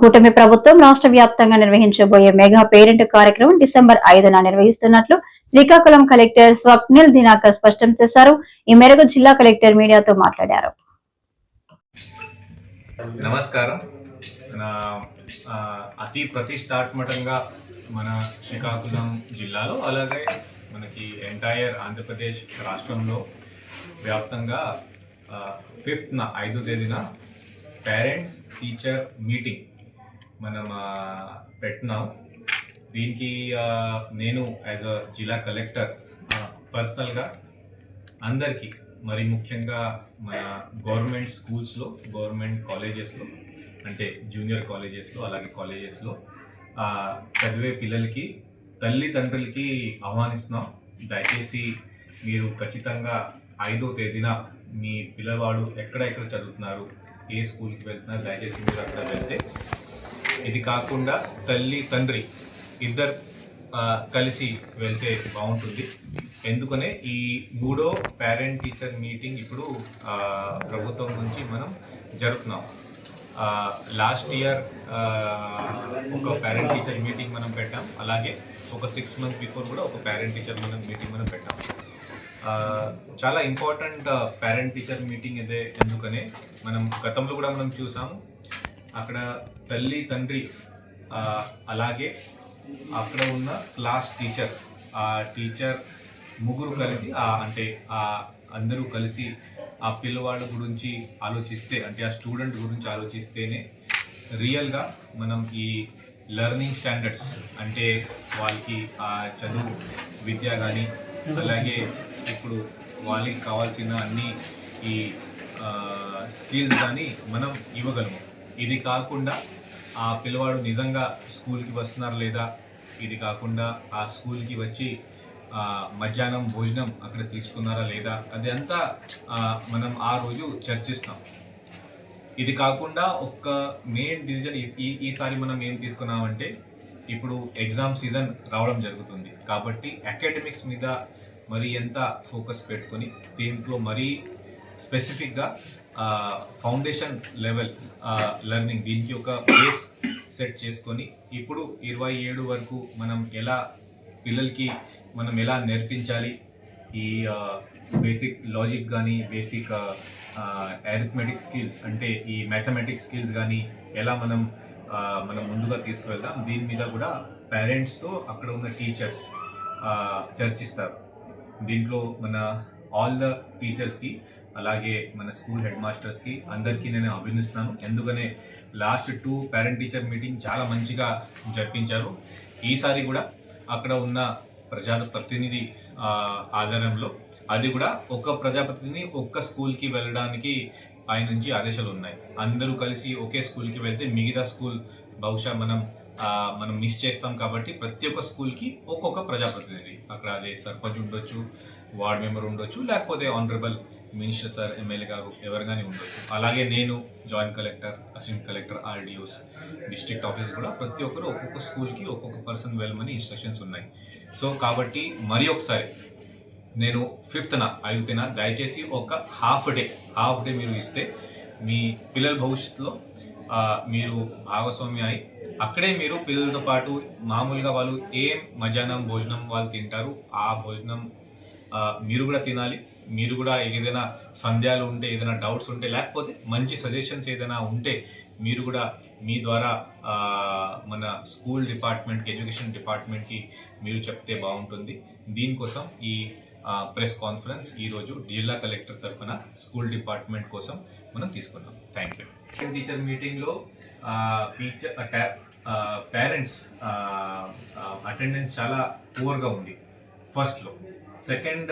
కూటమి ప్రభుత్వం రాష్ట్ర వ్యాప్తంగా నిర్వహించబోయే మెగా పేరెంట్ కార్యక్రమం డిసెంబర్ 5న నిర్వహిస్తున్నట్లు శ్రీకాకుళం కలెక్టర్ స్వప్నిల్ దినాకర్ స్పష్టం చేశారు. ఈ మేరకు జిల్లా కలెక్టర్ మీడియాతో మాట్లాడారు. నమస్కారం. అతి ప్రతిష్టాత్మకంగా మన శ్రీకాకుళం జిల్లాలో అలాగే మనకి ఎంటైర్ ఆంధ్రప్రదేశ్ రాష్ట్రంలో వ్యాప్తంగా 5వ తేదీన పేరెంట్స్ టీచర్ మీటింగ్ మనం పెట్టినాం. దీనికి నేను యాజ్ అ జిల్లా కలెక్టర్ పర్సనల్గా అందరికీ, మరి ముఖ్యంగా మన గవర్నమెంట్ స్కూల్స్లో, గవర్నమెంట్ కాలేజెస్లో, అంటే జూనియర్ కాలేజెస్లో అలాగే కాలేజెస్లో చదివే పిల్లలకి, తల్లిదండ్రులకి ఆహ్వానిస్తున్నాం. దయచేసి మీరు ఖచ్చితంగా 5వ తేదీన మీ పిల్లవాడు ఎక్కడ చదువుతున్నారు, ఏ స్కూల్కి వెళ్తున్నారు, దయచేసి మీరు అక్కడ వెళ్తే, ఇది కాకుండా తల్లి తండ్రి ఇద్దరు కలిసి వెళ్తే బాగుంటుంది. ఎందుకనే ఈ 3వ పేరెంట్ టీచర్ మీటింగ్ ఇప్పుడు ప్రభుత్వం నుంచి మనం జరుపుతున్నాం. లాస్ట్ ఇయర్ ఒక పేరెంట్ టీచర్ మీటింగ్ మనం పెట్టాం. అలాగే ఒక 6 months బిఫోర్ కూడా ఒక పేరెంట్ టీచర్ మీటింగ్ మనం పెట్టాం. చాలా ఇంపార్టెంట్ పేరెంట్ టీచర్ మీటింగ్ ఇదే. ఎందుకనే మనం గతంలో కూడా మనం చూసాము, అక్కడ తల్లి తండ్రి అలాగే అక్కడ ఉన్న క్లాస్ టీచర్, ఆ టీచర్ ముగ్గురు కలిసి అంటే అందరూ కలిసి ఆ పిల్లవాడు గురించి ఆలోచిస్తే, అంటే ఆ స్టూడెంట్ గురించి ఆలోచిస్తేనే రియల్గా మనం ఈ లెర్నింగ్ స్టాండర్డ్స్, అంటే వాళ్ళకి ఆ చదువు విద్య కానీ అలాగే ఇప్పుడు వాళ్ళకి కావాల్సిన అన్ని ఈ స్కిల్స్ కానీ మనం ఇవ్వగలము. ఇది కాకుండా ఆ పిల్లవాడు నిజంగా స్కూల్కి వస్తున్నారు లేదా, ఇది కాకుండా ఆ స్కూల్కి వచ్చి మధ్యాహ్నం భోజనం అక్కడ తీసుకున్నారా లేదా, అది అంతా మనం ఆ రోజు చర్చిస్తాం. ఇది కాకుండా ఒక మెయిన్ డిసిజన్ ఈసారి మనం ఏం తీసుకున్నామంటే, ఇప్పుడు ఎగ్జామ్ సీజన్ రావడం జరుగుతుంది కాబట్టి అకాడమిక్స్ మీద మరి ఎంత ఫోకస్ పెట్టుకొని, దీంట్లో మరీ స్పెసిఫిక్గా ఫౌండేషన్ లెవెల్ లెర్నింగ్, దీనికి ఒక బేస్ సెట్ చేసుకొని ఇప్పుడు 27 వరకు మనం ఎలా పిల్లలకి మనం ఎలా నేర్పించాలి, ఈ బేసిక్ లాజిక్ కానీ, బేసిక్ అరిథమెటిక్ స్కిల్స్, అంటే ఈ మ్యాథమెటిక్స్ స్కిల్స్ కానీ ఎలా మనం ముందుగా తీసుకువెళ్తాం, దీని మీద కూడా పేరెంట్స్తో అక్కడ ఉన్న టీచర్స్ చర్చిస్తారు. దీంట్లో మన ఆల్ ద టీచర్స్కి అలాగే మన స్కూల్ హెడ్ మాస్టర్స్కి అందరికీ నేను అభినందిస్తున్నాను. ఎందుకనే లాస్ట్ 2 పేరెంట్ టీచర్ మీటింగ్ చాలా మంచిగా జరిపించారు. ఈసారి కూడా అక్కడ ఉన్న ప్రజాప్రతినిధి ఆధారంలో, అది కూడా ఒక ప్రజాప్రతినిధి ఒక్క స్కూల్కి వెళ్ళడానికి ఆయన నుంచి ఆదేశాలు ఉన్నాయి. అందరూ కలిసి ఒకే స్కూల్కి వెళ్తే మిగతా స్కూల్ బహుశా మనం మిస్ చేస్తాం. కాబట్టి ప్రతి ఒక్క స్కూల్కి ఒక్కొక్క ప్రజాప్రతినిధి, అక్కడ అదే సర్పంచ్ ఉండొచ్చు, వార్డ్ మెంబర్ ఉండొచ్చు, లేకపోతే ఆనరబుల్ మినిస్టర్ సార్, ఎమ్మెల్యే గారు ఎవరు కానీ ఉండొచ్చు. అలాగే నేను joint collector, assistant collector, RDOs, district office కూడా ప్రతి ఒక్కరు ఒక్కొక్క స్కూల్కి ఒక్కొక్క పర్సన్ వెళ్ళమని ఇన్స్ట్రక్షన్స్ ఉన్నాయి. సో కాబట్టి మరి ఒకసారి నేను 5వ దయచేసి ఒక హాఫ్ డే మీరు ఇస్తే మీ పిల్లల భవిష్యత్తులో మీరు భాగస్వామి అయి అక్కడే మీరు పిల్లలతో పాటు మామూలుగా వాళ్ళు ఏం మధ్యాహ్నం భోజనం వాళ్ళు తింటారు, ఆ భోజనం మీరు కూడా తినాలి. మీరు కూడా ఏదైనా సందేహాలు ఉంటే, ఏదైనా డౌట్స్ ఉంటే, లేకపోతే మంచి సజెషన్స్ ఏదైనా ఉంటే మీరు కూడా మీ ద్వారా మన స్కూల్ డిపార్ట్మెంట్కి, ఎడ్యుకేషన్ డిపార్ట్మెంట్కి మీరు చెప్తే బాగుంటుంది. దీనికోసం ఈ ప్రెస్ కాన్ఫరెన్స్ ఈరోజు జిల్లా కలెక్టర్ తరఫున స్కూల్ డిపార్ట్మెంట్ కోసం మనం తీసుకున్నాం. Thank you. టీచర్ మీటింగ్లో పేరెంట్స్ అటెండెన్స్ చాలా పూర్గా ఉంది ఫస్ట్లో. సెకండ్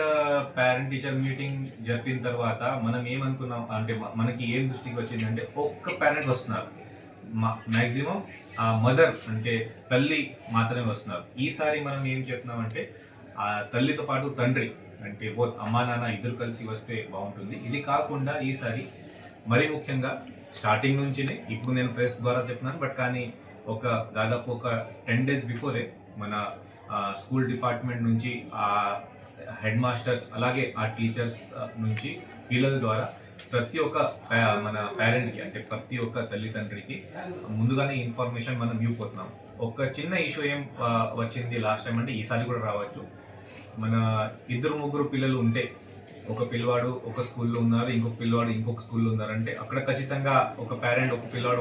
పేరెంట్ టీచర్ మీటింగ్ జరిపిన తర్వాత మనం ఏమనుకున్నాం అంటే, మనకి ఏం దృష్టికి వచ్చిందంటే ఒక్క పేరెంట్ వస్తున్నారు, మ్యాక్సిమం మదర్ అంటే తల్లి మాత్రమే వస్తున్నారు. ఈసారి మనం ఏం చెప్తున్నామంటే తల్లితో పాటు తండ్రి, అంటే బోత్ అమ్మా నాన్న ఇద్దరు కలిసి వస్తే బాగుంటుంది. ఇది కాకుండా ఈసారి మరీ ముఖ్యంగా స్టార్టింగ్ నుంచినే, ఇప్పుడు నేను ప్రెస్ ద్వారా చెప్తున్నాను, బట్ కానీ దాదాపు ఒక 10 days బిఫోరే మన స్కూల్ డిపార్ట్మెంట్ నుంచి హెడ్ మాస్టర్స్ అలాగే ఆ టీచర్స్ నుంచి పిల్లల ద్వారా ప్రతి ఒక్క మన పేరెంట్కి అంటే ప్రతి ఒక్క తల్లిదండ్రికి ముందుగానే ఇన్ఫర్మేషన్ మనం ఇవ్వబోతున్నాం. ఒక చిన్న ఇష్యూ ఏం వచ్చింది లాస్ట్ టైం అంటే ఈసారి కూడా రావచ్చు. మన 2-3 పిల్లలు ఉంటే ఒక పిల్లవాడు ఒక స్కూల్లో ఉన్నారు, ఇంకొక పిల్లవాడు ఇంకొక స్కూల్లో ఉన్నారంటే అక్కడ ఖచ్చితంగా ఒక పేరెంట్ ఒక పిల్లవాడు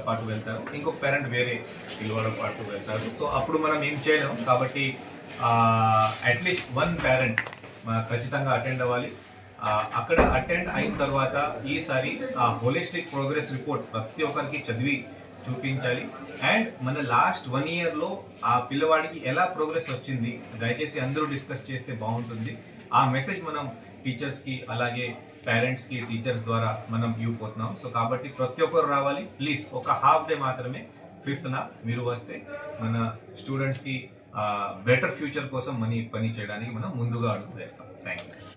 పాటు వెళ్తారు, ఇంకొక పేరెంట్ వేరే పిల్లవాడు పాటు వెళ్తారు. సో అప్పుడు మనం ఏం చేయలేం. కాబట్టి అట్లీస్ట్ 1 పేరెంట్ ఖచ్చితంగా అటెండ్ అవ్వాలి. అక్కడ అటెండ్ అయిన తర్వాత ఈసారి ఆ హోలిస్టిక్ ప్రోగ్రెస్ రిపోర్ట్ ప్రతి ఒక్కరికి చదివి చూపించాలి. అండ్ మన లాస్ట్ 1 yearలో ఆ పిల్లవాడికి ఎలా ప్రోగ్రెస్ వచ్చింది దయచేసి అందరూ డిస్కస్ చేస్తే బాగుంటుంది. ఆ మెసేజ్ మనం టీచర్స్కి అలాగే పేరెంట్స్కి టీచర్స్ ద్వారా మనం ఇవ్వబోతున్నాం. సో కాబట్టి ప్రతి ఒక్కరు రావాలి. ప్లీజ్ ఒక హాఫ్ డే మాత్రమే 5th మీరు వస్తే మన స్టూడెంట్స్కి బెటర్ ఫ్యూచర్ కోసం పని చేయడానికి మనం ముందుగా అడుగు వేస్తాం. Thank you.